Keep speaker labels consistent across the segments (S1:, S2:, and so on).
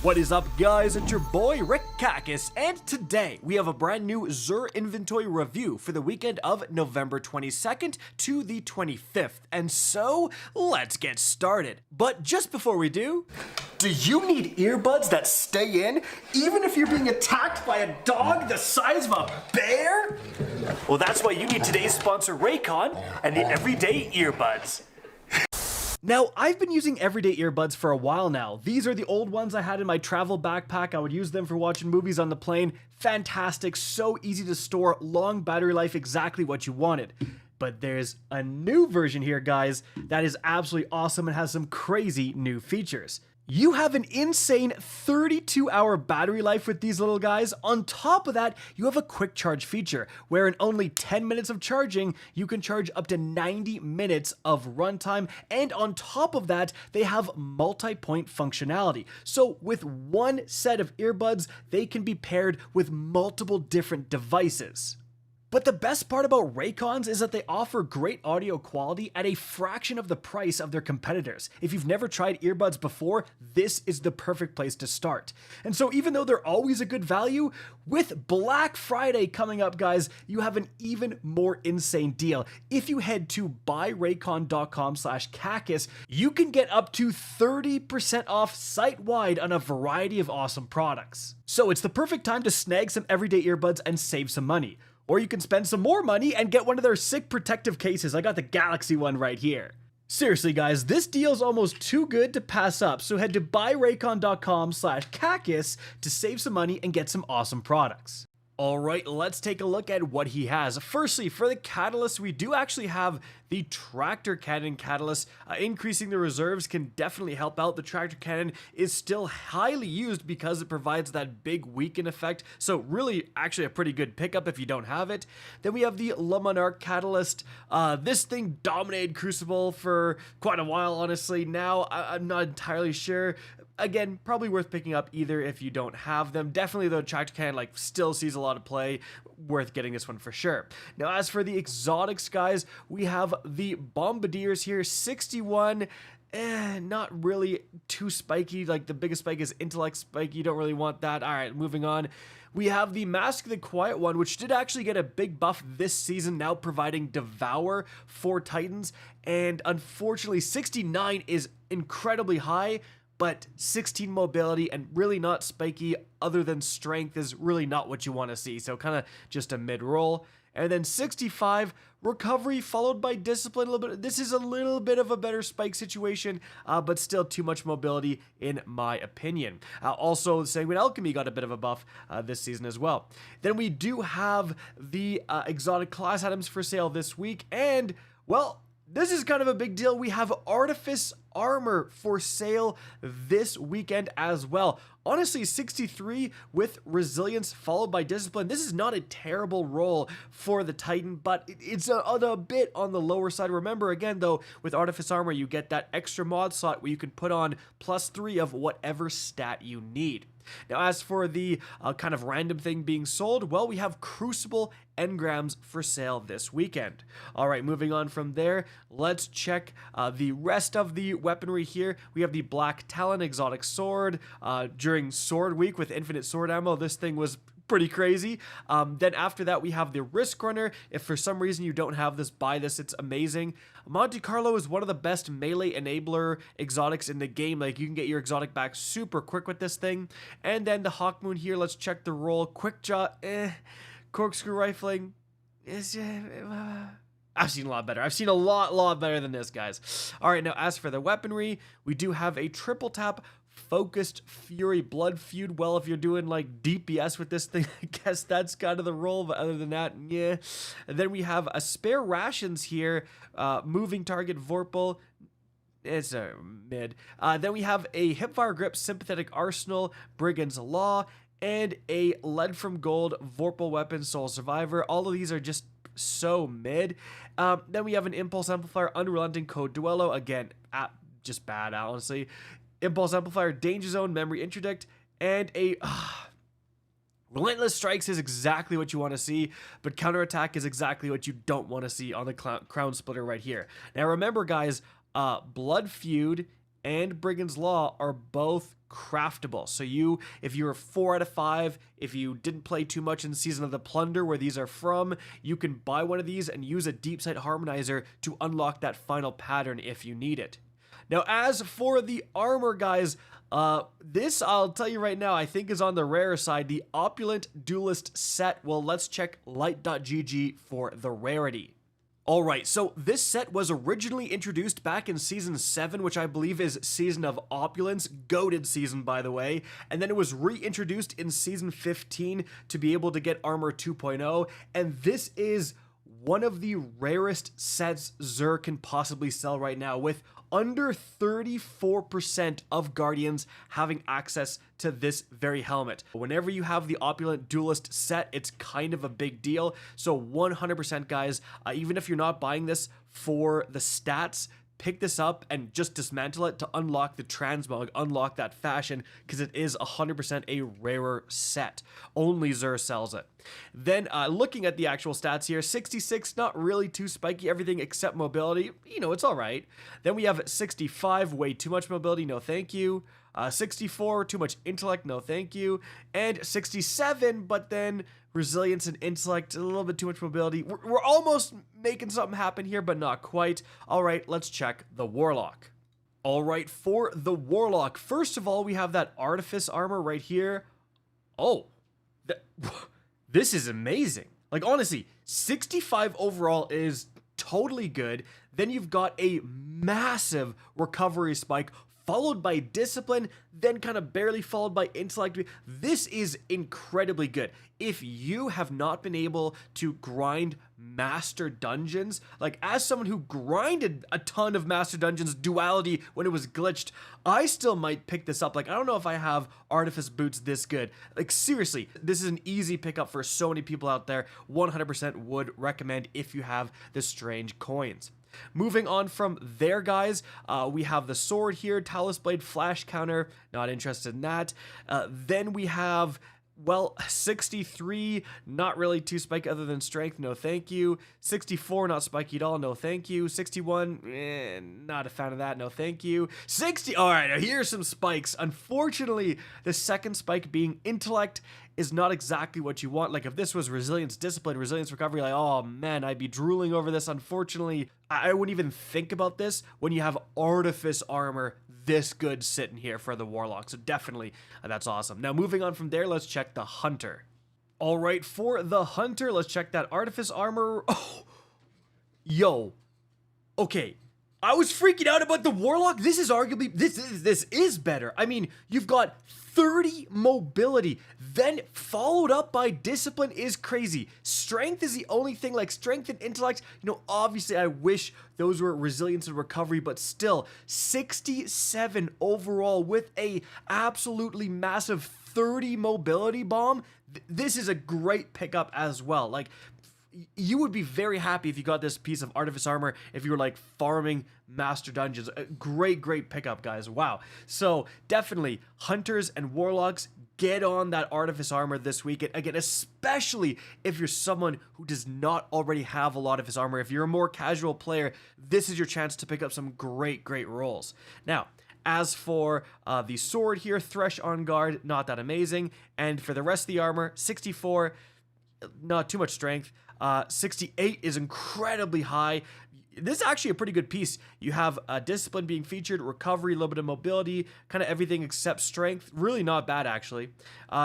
S1: What is up, guys? It's your boy Rick Kakis, and today we have a brand new Xur Inventory review for the weekend of November 22nd to the 25th, and so let's get started. But just before we do you need earbuds that stay in even if you're being attacked by a dog the size of a bear? Well, that's why you need today's sponsor Raycon and the Everyday Earbuds. Now, I've been using everyday earbuds for a while now. These are the old ones I had in my travel backpack. I would use them for watching movies on the plane. Fantastic, so easy to store, long battery life, exactly what you wanted. But there's a new version here, guys, that is absolutely awesome and has some crazy new features. You have an insane 32-hour battery life with these little guys. On top of that, you have a quick charge feature, where in only 10 minutes of charging, you can charge up to 90 minutes of runtime. And on top of that, they have multi-point functionality. So with one set of earbuds, they can be paired with multiple different devices. But the best part about Raycons is that they offer great audio quality at a fraction of the price of their competitors. If you've never tried earbuds before, this is the perfect place to start. And so even though they're always a good value, with Black Friday coming up, guys, you have an even more insane deal. If you head to buyraycon.com/Kakis, you can get up to 30% off site-wide on a variety of awesome products. So it's the perfect time to snag some everyday earbuds and save some money. Or you can spend some more money and get one of their sick protective cases. I got the Galaxy one right here. Seriously, guys, this deal is almost too good to pass up, so head to buyraycon.com/Kakis to save some money and get some awesome products. Alright, let's take a look at what he has. Firstly, for the catalyst, we do actually have the Tractor Cannon catalyst. Increasing the reserves can definitely help out. The Tractor Cannon is still highly used because it provides that big weaken effect, so really actually a pretty good pickup if you don't have it. Then we have the Le Monarch catalyst. This thing dominated Crucible for quite a while, honestly. Now, I'm not entirely sure. Again, probably worth picking up either if you don't have them. Definitely though, Tractor Cannon still sees a lot of play. Worth getting this one for sure. Now, as for the exotics, guys, we have the Bombardiers here, 61. Not really too spiky. Like, the biggest spike is Intellect Spike. You don't really want that. All right, moving on. We have the Mask of the Quiet One, which did actually get a big buff this season, now providing Devour for Titans. And unfortunately, 69 is incredibly high, but 16 mobility and really not spiky other than strength is really not what you want to see. So kind of just a mid-roll. And then 65, recovery followed by discipline a little bit. This is a little bit of a better spike situation, but still too much mobility in my opinion. Also, Sanguine Alchemy got a bit of a buff this season as well. Then we do have the exotic class items for sale this week. And, well, this is kind of a big deal. We have Artifice Armor for sale this weekend as well. Honestly, 63 with resilience followed by discipline. This is not a terrible roll for the Titan, but it's a bit on the lower side. Remember, again, though, with Artifice Armor, you get that extra mod slot where you can put on +3 of whatever stat you need. Now, as for the kind of random thing being sold, well, we have Crucible engrams for sale this weekend. All right, moving on from there, let's check the rest of the weaponry here. We have the Black Talon exotic sword. During Sword Week with infinite sword ammo, this thing was pretty crazy. Then after that, we have the Risk Runner. If for some reason you don't have this, buy this. It's amazing. Monte Carlo is one of the best melee enabler exotics in the game. Like, you can get your exotic back super quick with this thing. And then the Hawkmoon here. Let's check the roll. Quickjaw, corkscrew rifling is I've seen a lot better. I've seen a lot better than this, guys. All right, now as for the weaponry, we do have a triple tap Focused Fury Blood Feud. Well, if you're doing like DPS with this thing, I guess that's kind of the roll, but other than that, yeah. And then we have a spare rations here, moving target Vorpal. It's a mid. Then we have a Hipfire Grip Sympathetic Arsenal, Brigand's Law, and a Lead from Gold Vorpal Weapon Soul Survivor. All of these are just so mid. Then we have an Impulse Amplifier, Unrelenting Code Duello. Again, just bad, honestly. Impulse Amplifier, Danger Zone, Memory Interdict, and a Relentless Strikes is exactly what you want to see, but Counterattack is exactly what you don't want to see on the Crown Splitter right here. Now remember, guys, Blood Feud and Brigand's Law are both craftable. So if you're 4 out of 5, if you didn't play too much in Season of the Plunder where these are from, you can buy one of these and use a Deep Sight Harmonizer to unlock that final pattern if you need it. Now, as for the armor, guys, this, I'll tell you right now, I think is on the rare side, the Opulent Duelist set. Well, let's check light.gg for the rarity. Alright, so this set was originally introduced back in Season 7, which I believe is Season of Opulence, goated season by the way, and then it was reintroduced in Season 15 to be able to get Armor 2.0, and this is one of the rarest sets Xur can possibly sell right now, with under 34% of Guardians having access to this very helmet. Whenever you have the Opulent Duelist set, it's kind of a big deal. So 100% guys, even if you're not buying this for the stats, pick this up and just dismantle it to unlock the transmog, unlock that fashion, because it is 100% a rarer set. Only Xur sells it. Then looking at the actual stats here, 66, not really too spiky, everything except mobility, you know, it's all right. Then we have 65, way too much mobility, no thank you. 64, too much intellect, no thank you. And 67, but then resilience and intellect, a little bit too much mobility. We're almost making something happen here, but not quite. All right, let's check the Warlock. All right, for the Warlock, first of all, we have that Artifice Armor right here. Oh, this is amazing. Like, honestly, 65 overall is totally good. Then you've got a massive recovery spike, followed by discipline, then kind of barely followed by intellect. This is incredibly good. If you have not been able to grind master dungeons, like as someone who grinded a ton of master dungeons duality when it was glitched, I still might pick this up. Like, I don't know if I have artifice boots this good. Like, seriously, this is an easy pickup for so many people out there. 100% would recommend if you have the strange coins. Moving on from there, guys, we have the sword here, Talus Blade Flash Counter, not interested in that. Then we have, well, 63, not really too spiky other than strength, no thank you. 64, not spiky at all, no thank you. 61, not a fan of that, no thank you. 60, all right, here's some spikes. Unfortunately, the second spike being intellect is not exactly what you want. Like, if this was resilience, discipline, resilience, recovery, like, oh man, I'd be drooling over this. Unfortunately, I wouldn't even think about this when you have Artifice Armor this good sitting here for the Warlock. So definitely, that's awesome. Now, moving on from there, let's check the Hunter. All right, for the Hunter, let's check that Artifice Armor. Oh, yo, okay. I was freaking out about the Warlock. This is arguably, this is better. I mean, you've got 30 mobility, then followed up by discipline is crazy. Strength is the only thing, like strength and intellect, you know, obviously I wish those were resilience and recovery, but still 67 overall with a absolutely massive 30 mobility bomb. This is a great pickup as well. Like, you would be very happy if you got this piece of Artifice Armor if you were like farming master dungeons. A great pickup, guys. Wow. So definitely Hunters and Warlocks, get on that Artifice Armor this weekend. Again, especially if you're someone who does not already have a lot of his armor. If you're a more casual player, this is your chance to pick up some great rolls. Now, as for the sword here, Thresh on guard, not that amazing. And for the rest of the armor, 64, not too much strength. 68 is incredibly high. This is actually a pretty good piece. You have discipline being featured, recovery, a little bit of mobility, kind of everything except strength. Really not bad, actually.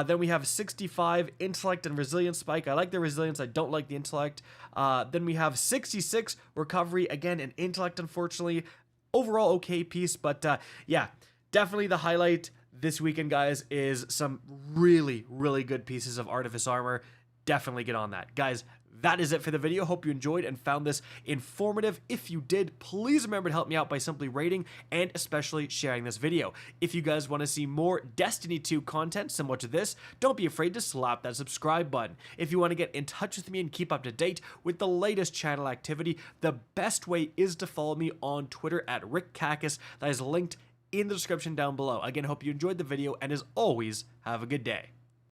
S1: Then we have 65, intellect and resilience spike. I like the resilience. I don't like the intellect. Then we have 66, recovery, again, and intellect, unfortunately. Overall, okay piece, but yeah, definitely the highlight this weekend, guys, is some really good pieces of Artifice Armor. Definitely get on that. Guys, that is it for the video. Hope you enjoyed and found this informative. If you did, please remember to help me out by simply rating and especially sharing this video. If you guys want to see more Destiny 2 content similar to this, don't be afraid to slap that subscribe button. If you want to get in touch with me and keep up to date with the latest channel activity, the best way is to follow me on Twitter at RickCacus. That is linked in the description down below. Again, hope you enjoyed the video, and as always, have a good day.